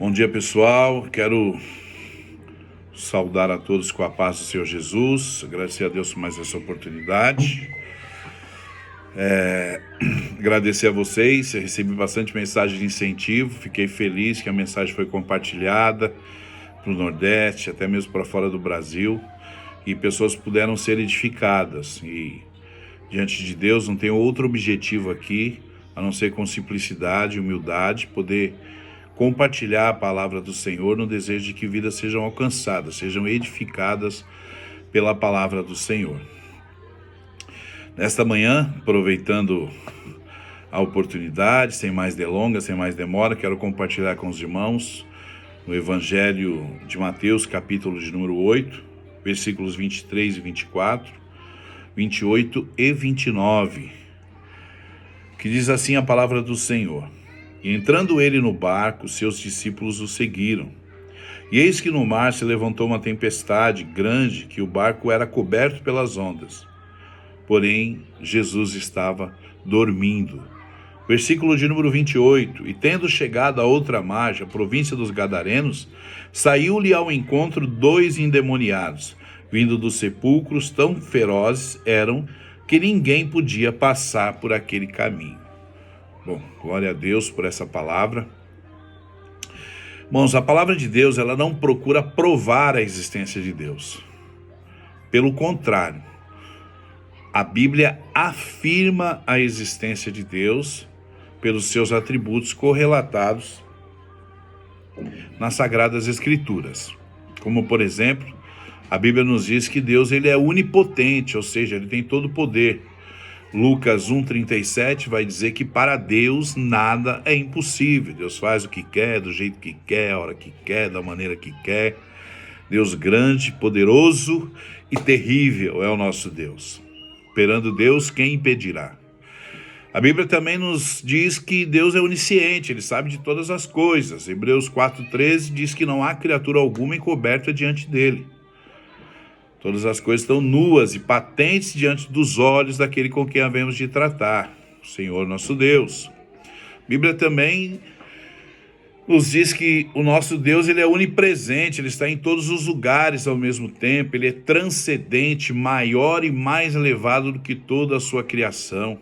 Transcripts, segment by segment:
Bom dia, pessoal. Quero saudar a todos com a paz do Senhor Jesus. Agradecer a Deus por mais essa oportunidade. Agradecer a vocês. Eu recebi bastante mensagem de incentivo. Fiquei feliz que a mensagem foi compartilhada para o Nordeste, até mesmo para fora do Brasil. E pessoas puderam ser edificadas. E diante de Deus não tenho outro objetivo aqui, a não ser com simplicidade e humildade, poder compartilhar a palavra do Senhor no desejo de que vidas sejam alcançadas, sejam edificadas pela palavra do Senhor. Nesta manhã, aproveitando a oportunidade, sem mais delongas, sem mais demora, quero compartilhar com os irmãos no Evangelho de Mateus, capítulo de número 8, versículos 23 e 24, 28 e 29, que diz assim a palavra do Senhor. E entrando ele no barco, seus discípulos o seguiram. E eis que no mar se levantou uma tempestade grande, que o barco era coberto pelas ondas. Porém, Jesus estava dormindo. Versículo de número 28. E tendo chegado a outra margem, a província dos Gadarenos, saiu-lhe ao encontro 2 endemoniados, vindo dos sepulcros, tão ferozes eram que ninguém podia passar por aquele caminho. Bom, glória a Deus por essa palavra. Irmãos, a palavra de Deus, ela não procura provar a existência de Deus. Pelo contrário, a Bíblia afirma a existência de Deus pelos seus atributos correlatados nas Sagradas Escrituras. Como, por exemplo, a Bíblia nos diz que Deus ele é onipotente, ou seja, ele tem todo o poder. Lucas 1,37 vai dizer que para Deus nada é impossível. Deus faz o que quer, do jeito que quer, a hora que quer, da maneira que quer. Deus grande, poderoso e terrível é o nosso Deus. Perante Deus, quem impedirá? A Bíblia também nos diz que Deus é onisciente, ele sabe de todas as coisas. Hebreus 4,13 diz que não há criatura alguma encoberta diante dele. Todas as coisas estão nuas e patentes diante dos olhos daquele com quem havemos de tratar, o Senhor nosso Deus. A Bíblia também nos diz que o nosso Deus ele é onipresente, ele está em todos os lugares ao mesmo tempo, ele é transcendente, maior e mais elevado do que toda a sua criação.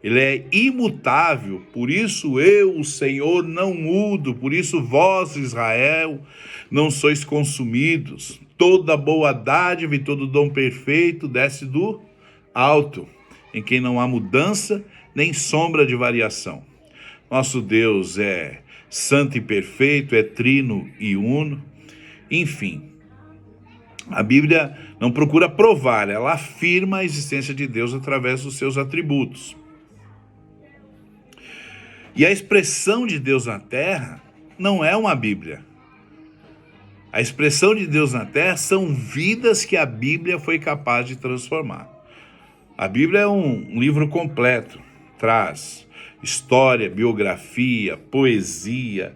Ele é imutável, por isso eu, o Senhor, não mudo, por isso vós, Israel, não sois consumidos. Toda boa dádiva e todo dom perfeito desce do alto, em quem não há mudança nem sombra de variação. Nosso Deus é santo e perfeito, é trino e uno. Enfim, a Bíblia não procura provar, ela afirma a existência de Deus através dos seus atributos. E a expressão de Deus na terra não é uma Bíblia. A expressão de Deus na terra são vidas que a Bíblia foi capaz de transformar. A Bíblia é um livro completo, traz história, biografia, poesia,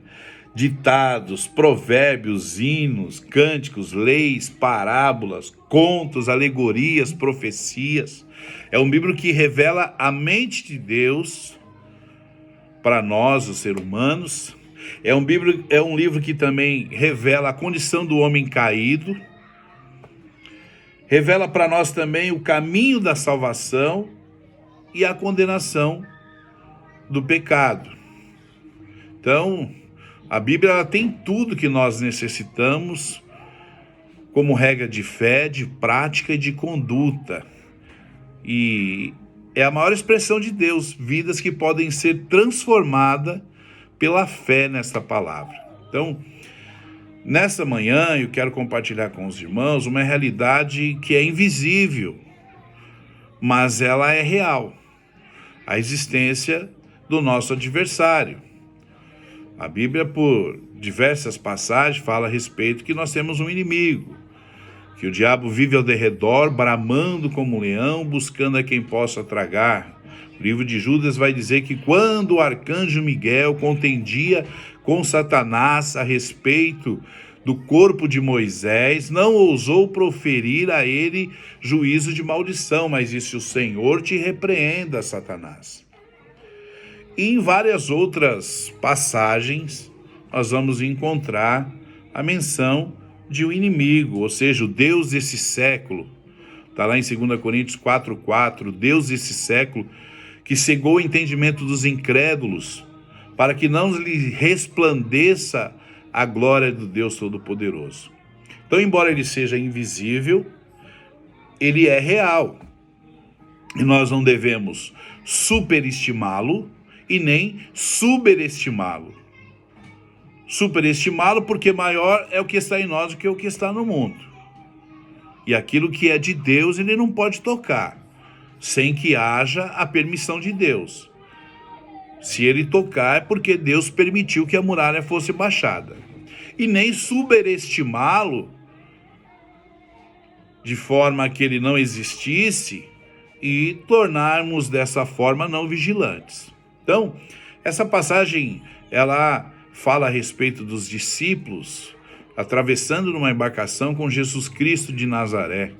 ditados, provérbios, hinos, cânticos, leis, parábolas, contos, alegorias, profecias. É um livro que revela a mente de Deus para nós, os seres humanos. É um livro que também revela a condição do homem caído, revela para nós também o caminho da salvação e a condenação do pecado. Então, a Bíblia ela tem tudo que nós necessitamos como regra de fé, de prática e de conduta. E é a maior expressão de Deus, vidas que podem ser transformadas pela fé nesta palavra. Então, nessa manhã eu quero compartilhar com os irmãos uma realidade que é invisível, mas ela é real. A existência do nosso adversário. A Bíblia, por diversas passagens, fala a respeito que nós temos um inimigo, que o diabo vive ao derredor, bramando como um leão, buscando a quem possa tragar. O livro de Judas vai dizer que quando o arcanjo Miguel contendia com Satanás a respeito do corpo de Moisés, não ousou proferir a ele juízo de maldição, mas disse: o Senhor te repreenda, Satanás. E em várias outras passagens, nós vamos encontrar a menção de um inimigo, ou seja, o Deus desse século. Está lá em 2 Coríntios 4,4, Deus desse século, que cegou o entendimento dos incrédulos, para que não lhe resplandeça a glória do Deus Todo-Poderoso. Então, embora ele seja invisível, ele é real. E nós não devemos superestimá-lo e nem superestimá-lo. Superestimá-lo porque maior é o que está em nós do que o que está no mundo. E aquilo que é de Deus ele não pode tocar, sem que haja a permissão de Deus. Se ele tocar é porque Deus permitiu que a muralha fosse baixada. E nem superestimá-lo de forma que ele não existisse e tornarmos dessa forma não vigilantes. Então, essa passagem, ela fala a respeito dos discípulos atravessando numa embarcação com Jesus Cristo de Nazaré.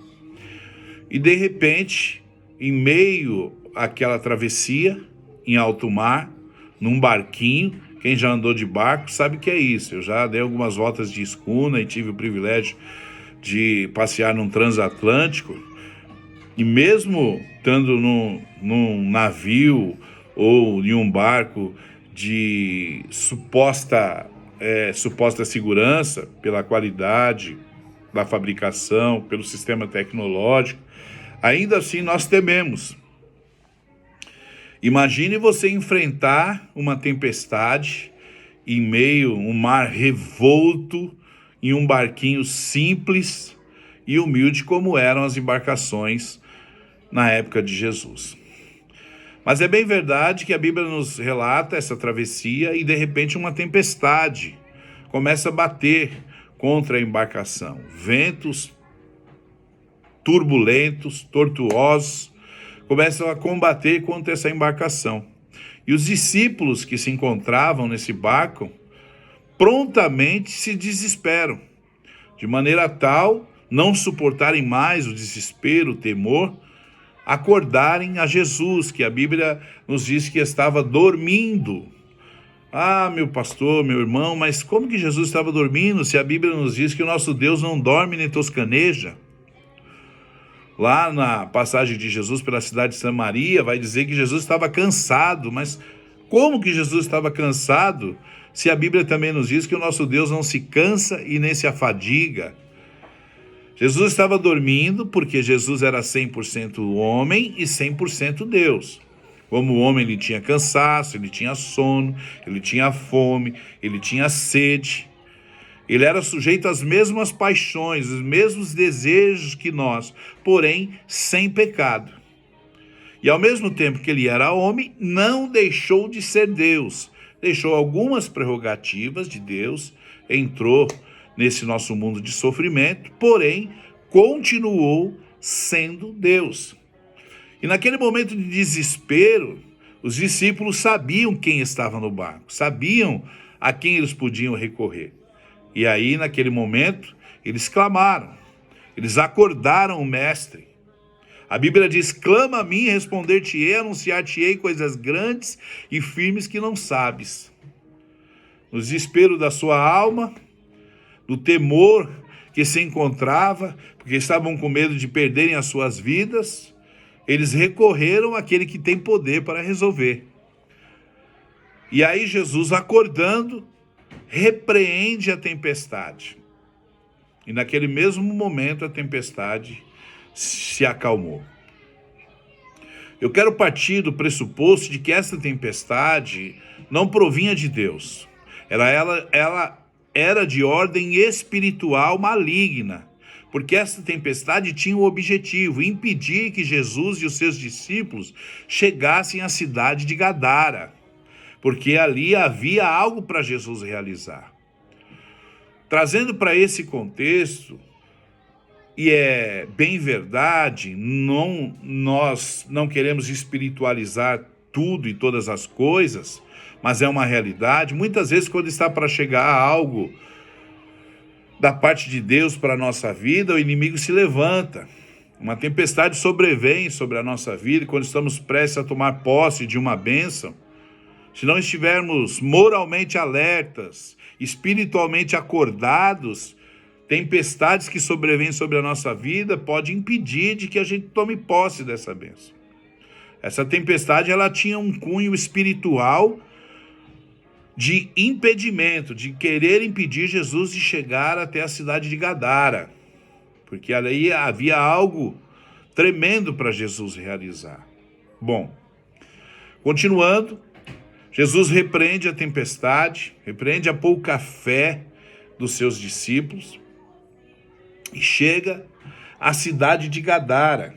E de repente, em meio àquela travessia, em alto mar, num barquinho, quem já andou de barco sabe que é isso. Eu já dei algumas voltas de escuna e tive o privilégio de passear num transatlântico. E mesmo estando num navio ou em um barco de suposta segurança, pela qualidade da fabricação, pelo sistema tecnológico, ainda assim nós tememos. Imagine você enfrentar uma tempestade em meio a um mar revolto, em um barquinho simples e humilde como eram as embarcações na época de Jesus. Mas é bem verdade que a Bíblia nos relata essa travessia e de repente uma tempestade começa a bater contra a embarcação. Ventos turbulentos, tortuosos, começam a combater contra essa embarcação. E os discípulos que se encontravam nesse barco prontamente se desesperam, de maneira tal, não suportarem mais o desespero, o temor, acordarem a Jesus, que a Bíblia nos diz que estava dormindo. Ah, meu pastor, meu irmão, mas como que Jesus estava dormindo se a Bíblia nos diz que o nosso Deus não dorme nem toscaneja? Lá na passagem de Jesus pela cidade de Samaria, vai dizer que Jesus estava cansado, mas como que Jesus estava cansado se a Bíblia também nos diz que o nosso Deus não se cansa e nem se afadiga? Jesus estava dormindo porque Jesus era 100% homem e 100% Deus. Como o homem, ele tinha cansaço, ele tinha sono, ele tinha fome, ele tinha sede. Ele era sujeito às mesmas paixões, os mesmos desejos que nós, porém sem pecado. E ao mesmo tempo que ele era homem, não deixou de ser Deus. Deixou algumas prerrogativas de Deus, entrou nesse nosso mundo de sofrimento, porém continuou sendo Deus. E naquele momento de desespero, os discípulos sabiam quem estava no barco, sabiam a quem eles podiam recorrer. E aí, naquele momento, eles clamaram, eles acordaram o mestre. A Bíblia diz, clama a mim e responder-te-ei, anunciar-te-ei coisas grandes e firmes que não sabes. No desespero da sua alma, do temor que se encontrava, porque estavam com medo de perderem as suas vidas, eles recorreram àquele que tem poder para resolver. E aí Jesus, acordando, repreende a tempestade. E naquele mesmo momento a tempestade se acalmou. Eu quero partir do pressuposto de que essa tempestade não provinha de Deus. Ela era de ordem espiritual maligna, porque essa tempestade tinha o objetivo de impedir que Jesus e os seus discípulos chegassem à cidade de Gadara, porque ali havia algo para Jesus realizar. Trazendo para esse contexto, e é bem verdade, nós não queremos espiritualizar tudo e todas as coisas, mas é uma realidade. Muitas vezes, quando está para chegar algo da parte de Deus para a nossa vida, o inimigo se levanta. Uma tempestade sobrevém sobre a nossa vida, e quando estamos prestes a tomar posse de uma bênção, se não estivermos moralmente alertas, espiritualmente acordados, tempestades que sobrevêm sobre a nossa vida podem impedir de que a gente tome posse dessa bênção. Essa tempestade, ela tinha um cunho espiritual de impedimento, de querer impedir Jesus de chegar até a cidade de Gadara, porque ali havia algo tremendo para Jesus realizar. Bom, continuando, Jesus repreende a tempestade, repreende a pouca fé dos seus discípulos e chega à cidade de Gadara.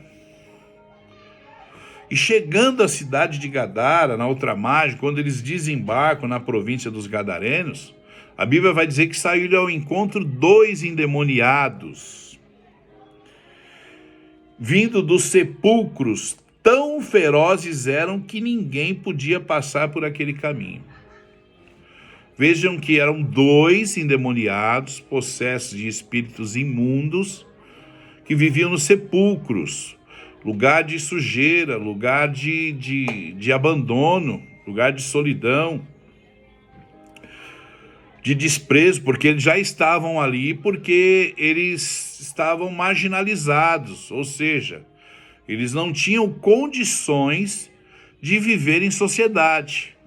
E chegando à cidade de Gadara, na outra margem, quando eles desembarcam na província dos Gadarenos, a Bíblia vai dizer que saíram ao encontro 2 endemoniados, vindo dos sepulcros. Tão ferozes eram que ninguém podia passar por aquele caminho. Vejam que eram 2 endemoniados, possessos de espíritos imundos, que viviam nos sepulcros, lugar de sujeira, lugar de abandono, lugar de solidão, de desprezo, porque eles já estavam ali, porque eles estavam marginalizados, ou seja, eles não tinham condições de viver em sociedade.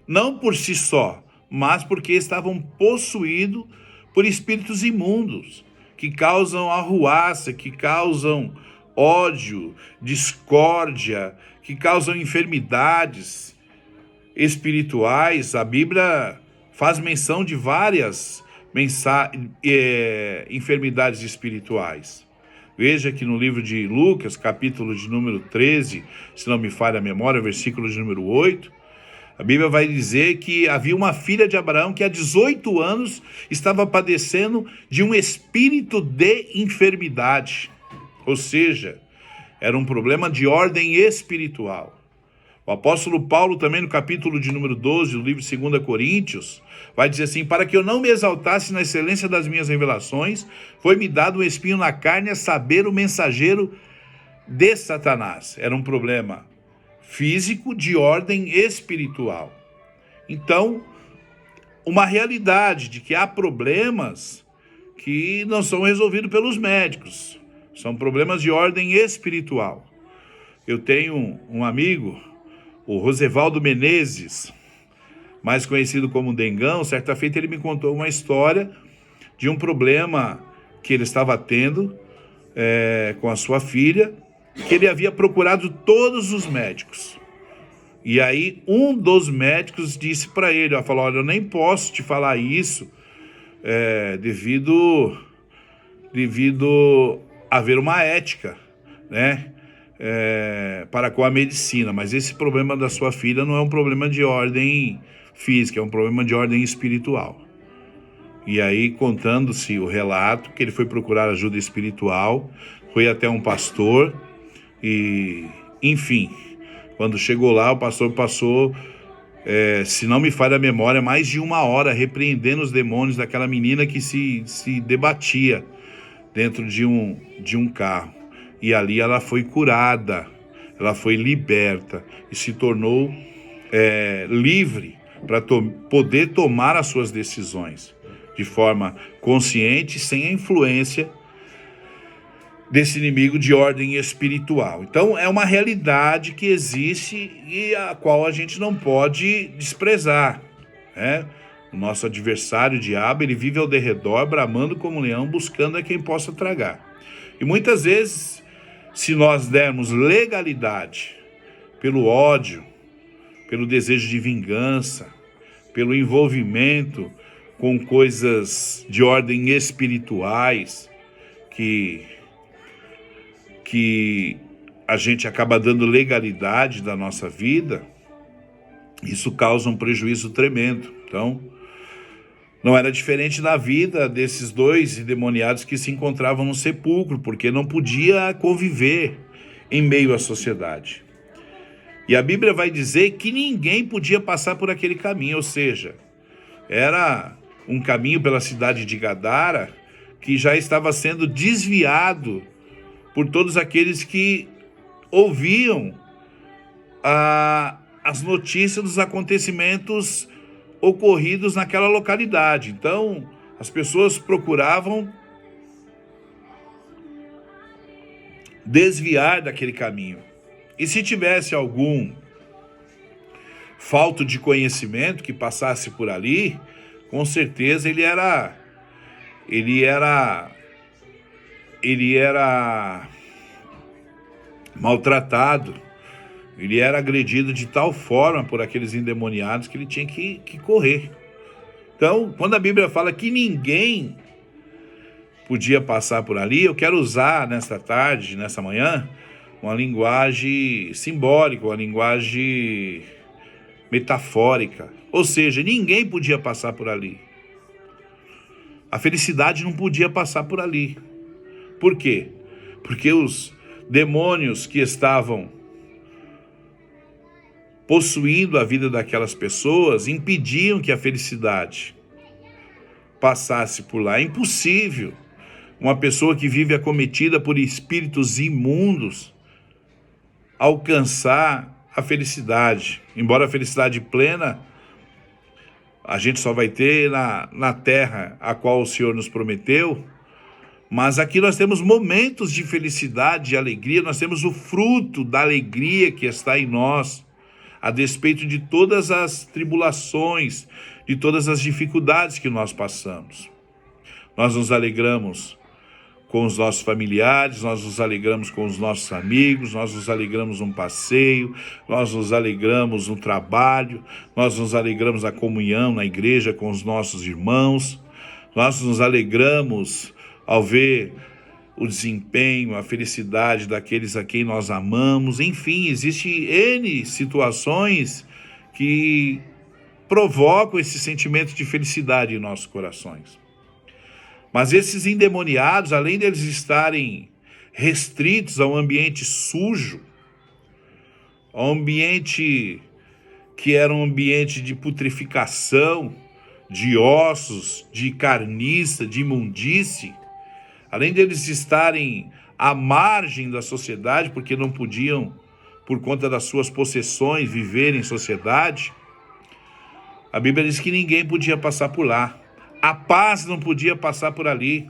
Não por si só, mas porque estavam possuídos por espíritos imundos, que causam arruaça, que causam ódio, discórdia, que causam enfermidades espirituais. A Bíblia faz menção de várias enfermidades espirituais. Veja que no livro de Lucas, capítulo de número 13, se não me falha a memória, versículo de número 8, a Bíblia vai dizer que havia uma filha de Abraão que há 18 anos estava padecendo de um espírito de enfermidade. Ou seja, era um problema de ordem espiritual. O apóstolo Paulo também no capítulo de número 12, do livro de 2 Coríntios, vai dizer assim: para que eu não me exaltasse na excelência das minhas revelações, foi-me dado um espinho na carne, a saber, o mensageiro de Satanás. Era um problema físico de ordem espiritual. Então, uma realidade de que há problemas que não são resolvidos pelos médicos. São problemas de ordem espiritual. Eu tenho um amigo, o Rosevaldo Menezes, mais conhecido como Dengão. Certa feita ele me contou uma história de um problema que ele estava tendo com a sua filha, que ele havia procurado todos os médicos. E aí um dos médicos disse para ele, falou: olha, eu nem posso te falar isso devido a haver uma ética, né? Para com a medicina, mas esse problema da sua filha não é um problema de ordem física, é um problema de ordem espiritual. E aí, contando-se o relato, que ele foi procurar ajuda espiritual, foi até um pastor e, enfim, quando chegou lá, o pastor passou, se não me falha a memória, mais de 1 hora repreendendo os demônios daquela menina que se debatia dentro de um carro. E ali ela foi curada, ela foi liberta e se tornou livre para poder tomar as suas decisões de forma consciente, sem a influência desse inimigo de ordem espiritual. Então é uma realidade que existe e a qual a gente não pode desprezar, né? O nosso adversário, o diabo, ele vive ao derredor, bramando como um leão, buscando a quem possa tragar. E muitas vezes, se nós dermos legalidade pelo ódio, pelo desejo de vingança, pelo envolvimento com coisas de ordem espirituais, que a gente acaba dando legalidade da nossa vida, isso causa um prejuízo tremendo. Então, não era diferente na vida desses 2 endemoniados que se encontravam no sepulcro, porque não podia conviver em meio à sociedade. E a Bíblia vai dizer que ninguém podia passar por aquele caminho, ou seja, era um caminho pela cidade de Gadara que já estava sendo desviado por todos aqueles que ouviam as notícias dos acontecimentos ocorridos naquela localidade. Então, as pessoas procuravam desviar daquele caminho. E se tivesse algum falto de conhecimento que passasse por ali, com certeza ele era maltratado, ele era agredido de tal forma por aqueles endemoniados que ele tinha que correr. Então, quando a Bíblia fala que ninguém podia passar por ali, eu quero usar nesta tarde, nessa manhã, uma linguagem simbólica, uma linguagem metafórica. Ou seja, ninguém podia passar por ali. A felicidade não podia passar por ali. Por quê? Porque os demônios que estavam possuindo a vida daquelas pessoas impediam que a felicidade passasse por lá. É impossível uma pessoa que vive acometida por espíritos imundos alcançar a felicidade. Embora a felicidade plena a gente só vai ter na terra a qual o Senhor nos prometeu, mas aqui nós temos momentos de felicidade, de alegria, nós temos o fruto da alegria que está em nós, a despeito de todas as tribulações, de todas as dificuldades que nós passamos. Nós nos alegramos com os nossos familiares, nós nos alegramos com os nossos amigos, nós nos alegramos num passeio, nós nos alegramos no trabalho, nós nos alegramos na comunhão, na igreja com os nossos irmãos, nós nos alegramos ao ver o desempenho, a felicidade daqueles a quem nós amamos. Enfim, existem N situações que provocam esse sentimento de felicidade em nossos corações. Mas esses endemoniados, além deles estarem restritos a um ambiente sujo, a um ambiente que era um ambiente de putrefação, de ossos, de carniça, de imundície, além deles estarem à margem da sociedade, porque não podiam, por conta das suas possessões, viver em sociedade, a Bíblia diz que ninguém podia passar por lá. A paz não podia passar por ali,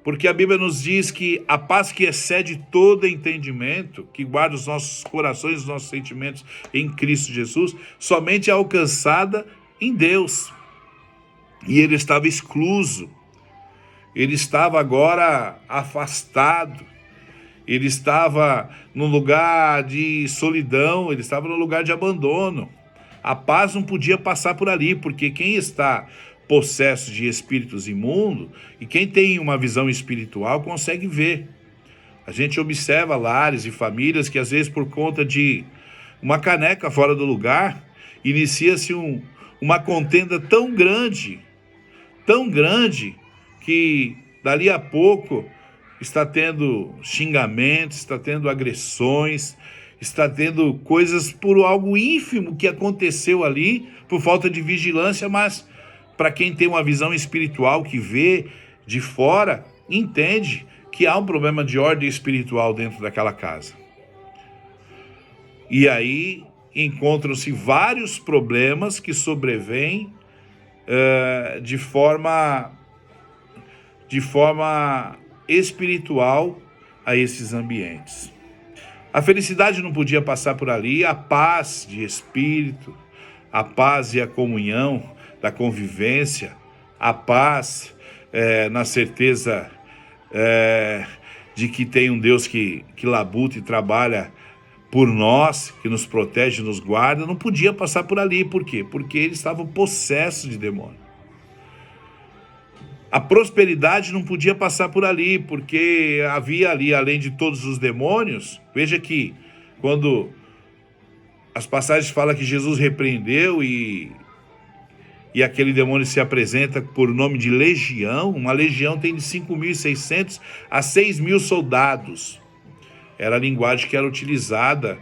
porque a Bíblia nos diz que a paz que excede todo entendimento, que guarda os nossos corações, os nossos sentimentos em Cristo Jesus, somente é alcançada em Deus. E ele estava excluso, ele estava agora afastado, ele estava num lugar de solidão, ele estava num lugar de abandono. A paz não podia passar por ali, porque quem está possesso de espíritos imundos e quem tem uma visão espiritual consegue ver. A gente observa lares e famílias que às vezes por conta de uma caneca fora do lugar, inicia-se uma contenda tão grande, que dali a pouco está tendo xingamentos, está tendo agressões, está tendo coisas por algo ínfimo que aconteceu ali, por falta de vigilância, mas para quem tem uma visão espiritual, que vê de fora, entende que há um problema de ordem espiritual dentro daquela casa. E aí encontram-se vários problemas que sobrevêm de forma espiritual a esses ambientes. A felicidade não podia passar por ali, a paz de espírito, a paz e a comunhão da convivência, a paz na certeza de que tem um Deus que labuta e trabalha por nós, que nos protege, nos guarda, não podia passar por ali. Por quê? Porque eles estavam possessos de demônio. A prosperidade não podia passar por ali, porque havia ali, além de todos os demônios, veja que quando as passagens falam que Jesus repreendeu e aquele demônio se apresenta por nome de legião, uma legião tem de 5.600 a 6.000 soldados. Era a linguagem que era utilizada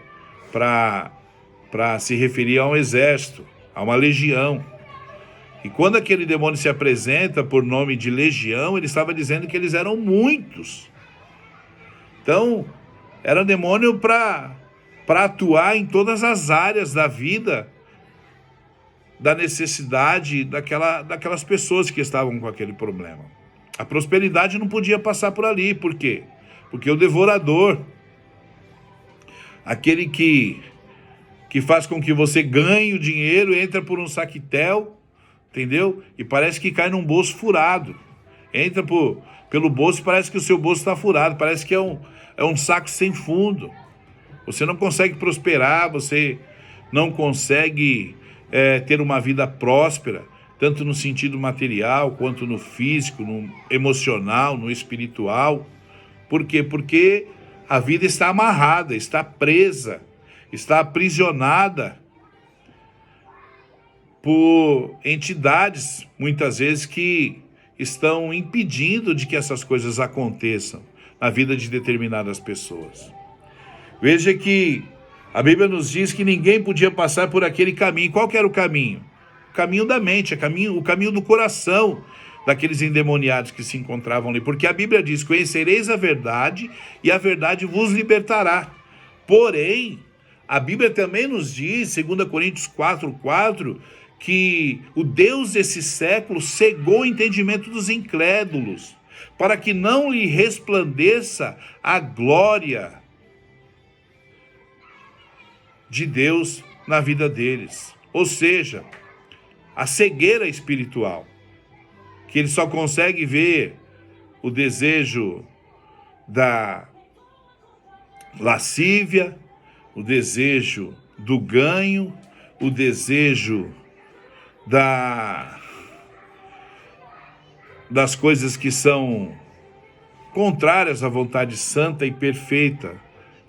para se referir a um exército, a uma legião. E quando aquele demônio se apresenta por nome de legião, ele estava dizendo que eles eram muitos. Então, era um demônio para para atuar em todas as áreas da vida, da necessidade daquelas pessoas que estavam com aquele problema. A prosperidade não podia passar por ali. Por quê? Porque o devorador, aquele que faz com que você ganhe o dinheiro, entra por um saquetel, entendeu? E parece que cai num bolso furado. Entra pelo bolso e parece que o seu bolso está furado, parece que é um saco sem fundo. Você não consegue prosperar, você não consegue ter uma vida próspera, tanto no sentido material, quanto no físico, no emocional, no espiritual. Por quê? Porque a vida está amarrada, está presa, está aprisionada por entidades, muitas vezes, que estão impedindo de que essas coisas aconteçam na vida de determinadas pessoas. Veja que a Bíblia nos diz que ninguém podia passar por aquele caminho. Qual que era o caminho? O caminho da mente, o caminho do coração daqueles endemoniados que se encontravam ali. Porque a Bíblia diz: conhecereis a verdade e a verdade vos libertará. Porém, a Bíblia também nos diz, 2 Coríntios 4:4, que o Deus desse século cegou o entendimento dos incrédulos, para que não lhe resplandeça a glória de Deus na vida deles. Ou seja, a cegueira espiritual, que ele só consegue ver o desejo da lascívia, o desejo do ganho, o desejo das coisas que são contrárias à vontade santa e perfeita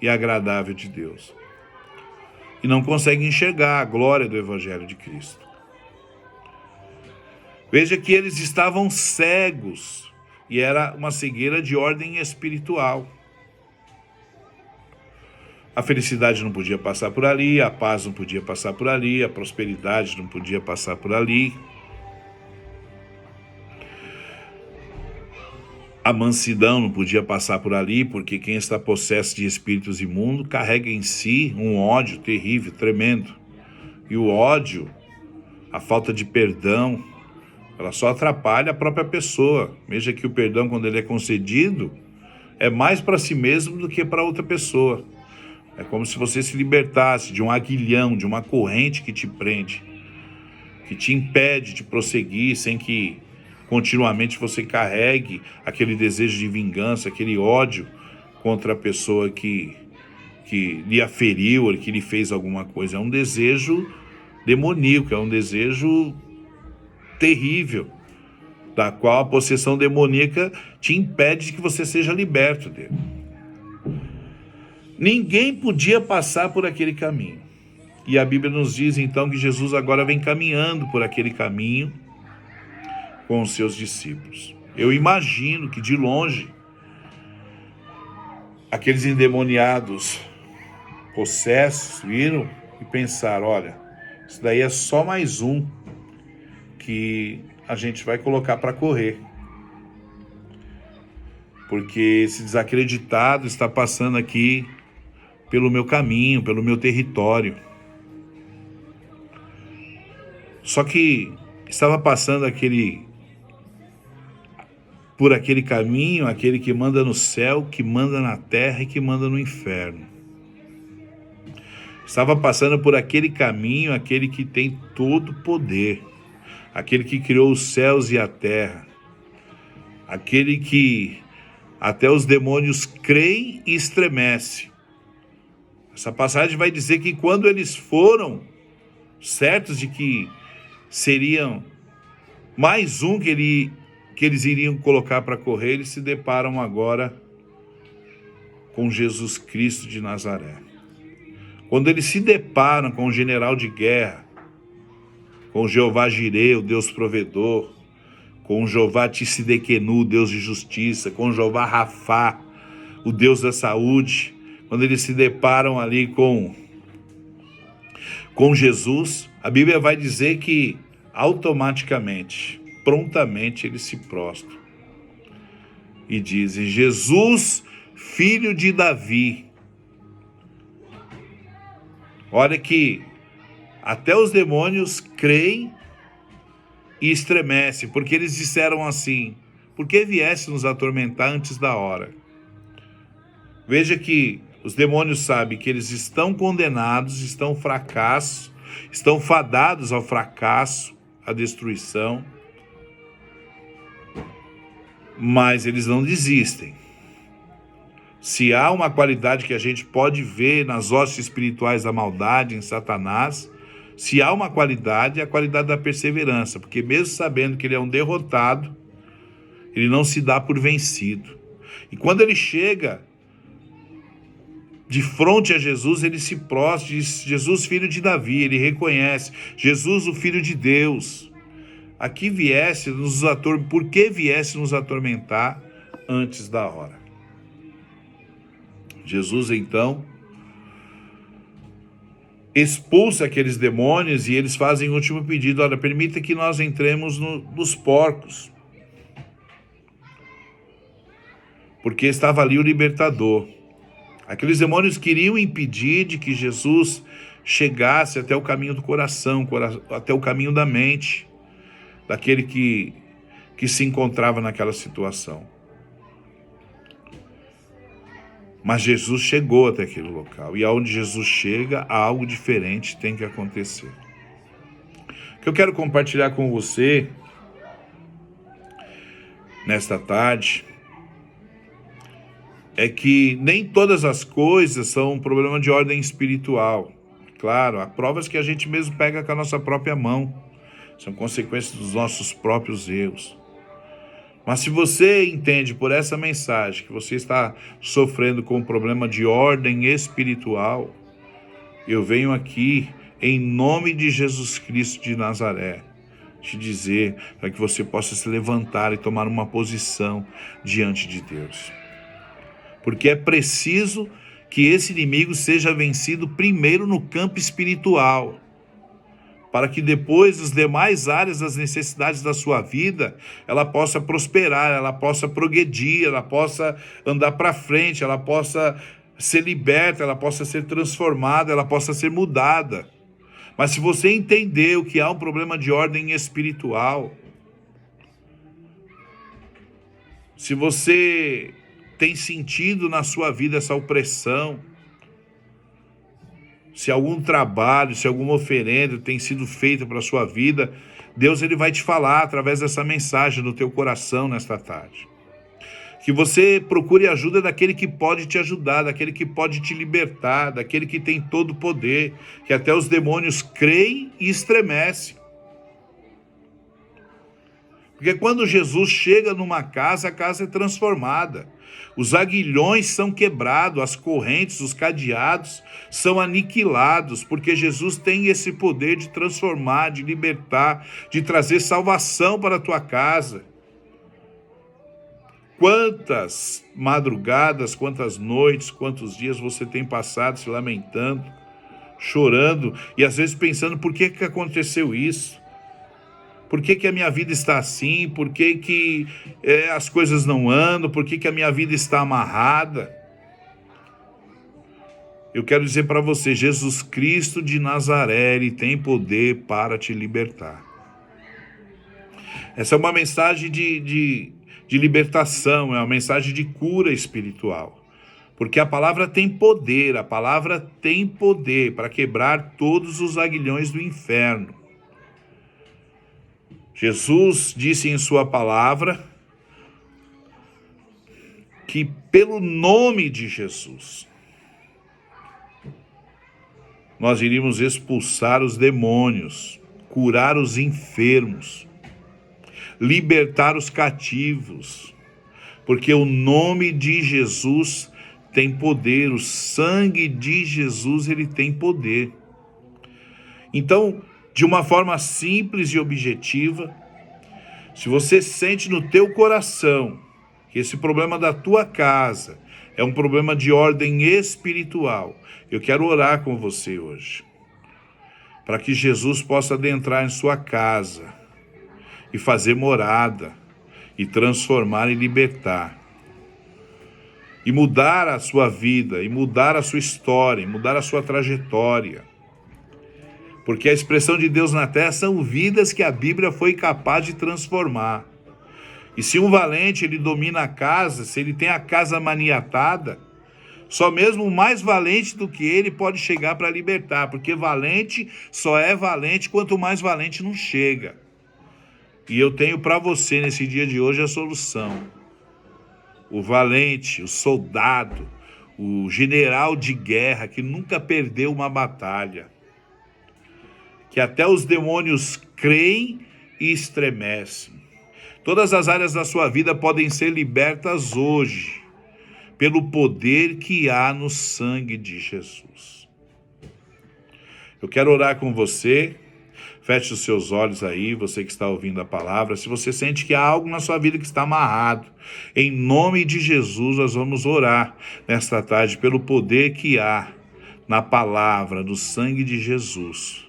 e agradável de Deus. E não consegue enxergar a glória do Evangelho de Cristo. Veja que eles estavam cegos, e era uma cegueira de ordem espiritual. A felicidade não podia passar por ali, a paz não podia passar por ali, a prosperidade não podia passar por ali. A mansidão não podia passar por ali, porque quem está possesso de espíritos imundos carrega em si um ódio terrível, tremendo. E o ódio, a falta de perdão, ela só atrapalha a própria pessoa. Veja que o perdão, quando ele é concedido, é mais para si mesmo do que para outra pessoa. É como se você se libertasse de um aguilhão, de uma corrente que te prende, que te impede de prosseguir sem que continuamente você carregue aquele desejo de vingança, aquele ódio contra a pessoa que lhe aferiu, que lhe fez alguma coisa. É um desejo demoníaco, é um desejo terrível, da qual a possessão demoníaca te impede de que você seja liberto dele. Ninguém podia passar por aquele caminho. E a Bíblia nos diz então que Jesus agora vem caminhando por aquele caminho com os seus discípulos. Eu imagino que de longe, aqueles endemoniados possessos viram e pensaram: olha, isso daí é só mais um que a gente vai colocar para correr. Porque esse desacreditado está passando aqui pelo meu caminho, pelo meu território. Só que estava passando por aquele caminho, aquele que manda no céu, que manda na terra e que manda no inferno. Estava passando por aquele caminho, aquele que tem todo o poder, aquele que criou os céus e a terra, aquele que até os demônios creem e estremecem. Essa passagem vai dizer que quando eles foram certos de que seriam mais um que eles iriam colocar para correr, eles se deparam agora com Jesus Cristo de Nazaré. Quando eles se deparam com o general de guerra, com Jeová Jireh, o Deus provedor, com Jeová Tsidkenu, o Deus de justiça, com Jeová Rafá, o Deus da saúde, quando eles se deparam ali com Jesus, a Bíblia vai dizer que automaticamente, prontamente eles se prostram e dizem: Jesus, filho de Davi, Olha que até os demônios creem e estremecem, porque eles disseram assim: por que viesse nos atormentar antes da hora? Veja que os demônios sabem que eles estão condenados, estão fracassos, estão fadados ao fracasso, à destruição, mas eles não desistem. Se há uma qualidade que a gente pode ver nas hostes espirituais da maldade, em Satanás, se há uma qualidade, é a qualidade da perseverança, porque mesmo sabendo que ele é um derrotado, ele não se dá por vencido. E quando ele chega de frente a Jesus, ele se prostra, diz: Jesus, filho de Davi. Ele reconhece: Jesus, o Filho de Deus. Por que viesse nos atormentar antes da hora? Jesus, então, expulsa aqueles demônios e eles fazem o último pedido: olha, permita que nós entremos nos porcos. Porque estava ali o libertador. Aqueles demônios queriam impedir de que Jesus chegasse até o caminho do coração, até o caminho da mente, daquele que se encontrava naquela situação. Mas Jesus chegou até aquele local, e aonde Jesus chega, algo diferente tem que acontecer. O que eu quero compartilhar com você nesta tarde é que nem todas as coisas são um problema de ordem espiritual. Claro, há provas que a gente mesmo pega com a nossa própria mão, são consequências dos nossos próprios erros. Mas se você entende por essa mensagem que você está sofrendo com um problema de ordem espiritual, eu venho aqui, em nome de Jesus Cristo de Nazaré, te dizer para que você possa se levantar e tomar uma posição diante de Deus. Porque é preciso que esse inimigo seja vencido primeiro no campo espiritual, para que depois as demais áreas das necessidades da sua vida, ela possa prosperar, ela possa progredir, ela possa andar para frente, ela possa ser liberta, ela possa ser transformada, ela possa ser mudada. Mas se você entendeu que há um problema de ordem espiritual, se você tem sentido na sua vida essa opressão, se algum trabalho, se alguma oferenda tem sido feita para a sua vida, Deus ele vai te falar através dessa mensagem no teu coração nesta tarde. Que você procure a ajuda daquele que pode te ajudar, daquele que pode te libertar, daquele que tem todo o poder, que até os demônios creem e estremecem. Porque quando Jesus chega numa casa, a casa é transformada. Os aguilhões são quebrados, as correntes, os cadeados são aniquilados, porque Jesus tem esse poder de transformar, de libertar, de trazer salvação para a tua casa. Quantas madrugadas, quantas noites, quantos dias você tem passado se lamentando, chorando e às vezes pensando: por que aconteceu isso? Por que a minha vida está assim? Por que as coisas não andam? Por que a minha vida está amarrada? Eu quero dizer para você: Jesus Cristo de Nazaré, Ele tem poder para te libertar. Essa é uma mensagem de libertação, é uma mensagem de cura espiritual. Porque a palavra tem poder para quebrar todos os aguilhões do inferno. Jesus disse em sua palavra que pelo nome de Jesus nós iríamos expulsar os demônios, curar os enfermos, libertar os cativos, porque o nome de Jesus tem poder, o sangue de Jesus ele tem poder. Então, de uma forma simples e objetiva, se você sente no teu coração que esse problema da tua casa é um problema de ordem espiritual, eu quero orar com você hoje, para que Jesus possa adentrar em sua casa e fazer morada, e transformar e libertar, e mudar a sua vida, e mudar a sua história, e mudar a sua trajetória. Porque a expressão de Deus na terra são vidas que a Bíblia foi capaz de transformar. E se um valente ele domina a casa, se ele tem a casa maniatada, só mesmo o mais valente do que ele pode chegar para libertar, porque valente só é valente quanto mais valente não chega. E eu tenho para você nesse dia de hoje a solução. O valente, o soldado, o general de guerra que nunca perdeu uma batalha, que até os demônios creem e estremecem. Todas as áreas da sua vida podem ser libertas hoje, pelo poder que há no sangue de Jesus. Eu quero orar com você. Feche os seus olhos aí, você que está ouvindo a palavra. Se você sente que há algo na sua vida que está amarrado, em nome de Jesus, nós vamos orar nesta tarde pelo poder que há na palavra, no sangue de Jesus.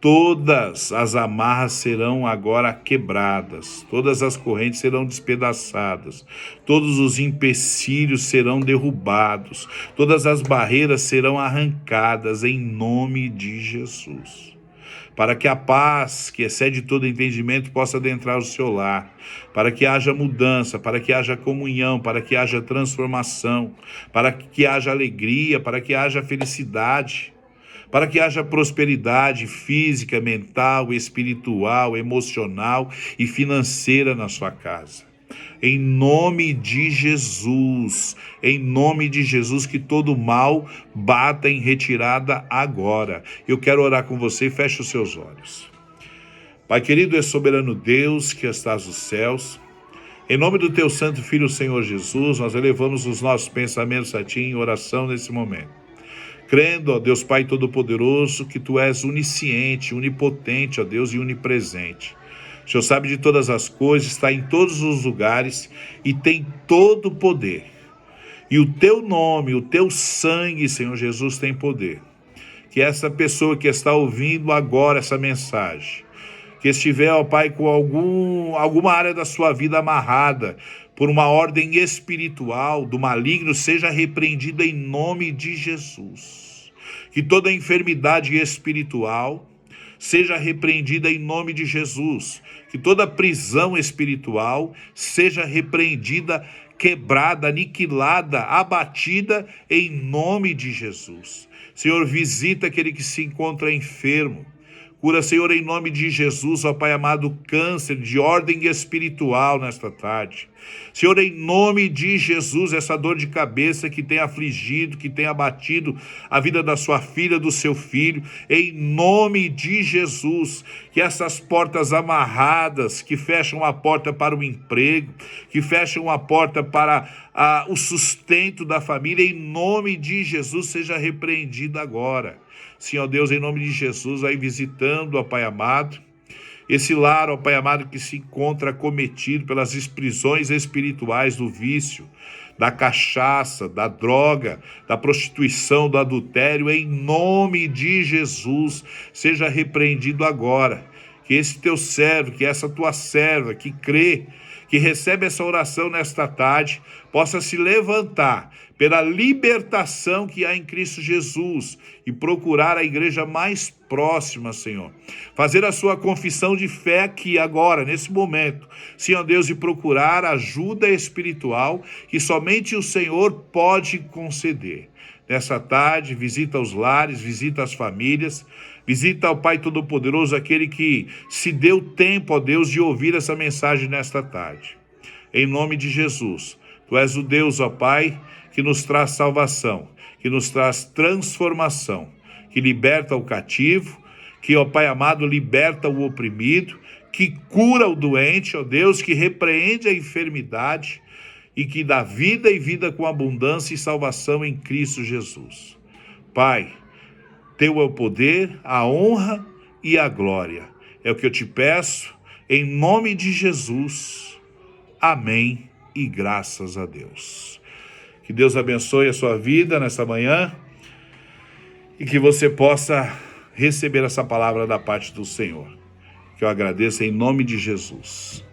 Todas as amarras serão agora quebradas, todas as correntes serão despedaçadas, todos os empecilhos serão derrubados, todas as barreiras serão arrancadas em nome de Jesus. Para que a paz, que excede todo entendimento, possa adentrar o seu lar, para que haja mudança, para que haja comunhão, para que haja transformação, para que haja alegria, para que haja felicidade, para que haja prosperidade física, mental, espiritual, emocional e financeira na sua casa. Em nome de Jesus, que todo mal bata em retirada agora. Eu quero orar com você, feche os seus olhos. Pai querido, é soberano Deus que estás nos céus. Em nome do teu santo Filho, Senhor Jesus, nós elevamos os nossos pensamentos a ti em oração nesse momento. Crendo, ó Deus Pai Todo-Poderoso, que tu és onisciente, onipotente, ó Deus, e onipresente. O Senhor sabe de todas as coisas, está em todos os lugares e tem todo o poder. E o teu nome, o teu sangue, Senhor Jesus, tem poder. Que essa pessoa que está ouvindo agora essa mensagem, que estiver, ó Pai, com alguma área da sua vida amarrada por uma ordem espiritual do maligno, seja repreendida em nome de Jesus. Que toda enfermidade espiritual seja repreendida em nome de Jesus. Que toda prisão espiritual seja repreendida, quebrada, aniquilada, abatida em nome de Jesus. Senhor, visita aquele que se encontra enfermo. Cura, Senhor, em nome de Jesus, ó Pai amado, câncer de ordem espiritual nesta tarde. Senhor, em nome de Jesus, essa dor de cabeça que tem afligido, que tem abatido a vida da sua filha, do seu filho, em nome de Jesus, que essas portas amarradas, que fecham a porta para o emprego, que fecham a porta para o sustento da família, em nome de Jesus, seja repreendido agora. Senhor Deus, em nome de Jesus, vai visitando, ó Pai amado, esse lar, ó Pai amado, que se encontra acometido pelas prisões espirituais do vício, da cachaça, da droga, da prostituição, do adultério, em nome de Jesus, seja repreendido agora. Que esse teu servo, que essa tua serva, que crê, que recebe essa oração nesta tarde, possa se levantar pela libertação que há em Cristo Jesus e procurar a igreja mais próxima, Senhor. Fazer a sua confissão de fé aqui, agora, nesse momento, Senhor Deus, e procurar ajuda espiritual que somente o Senhor pode conceder. Nessa tarde, visita os lares, visita as famílias, visita o Pai Todo-Poderoso, aquele que se deu tempo, ó Deus, de ouvir essa mensagem nesta tarde. Em nome de Jesus, tu és o Deus, ó Pai, que nos traz salvação, que nos traz transformação, que liberta o cativo, que, ó Pai amado, liberta o oprimido, que cura o doente, ó Deus, que repreende a enfermidade e que dá vida e vida com abundância e salvação em Cristo Jesus. Pai, teu é o poder, a honra e a glória. É o que eu te peço, em nome de Jesus. Amém e graças a Deus. Que Deus abençoe a sua vida nessa manhã e que você possa receber essa palavra da parte do Senhor. Que eu agradeço em nome de Jesus.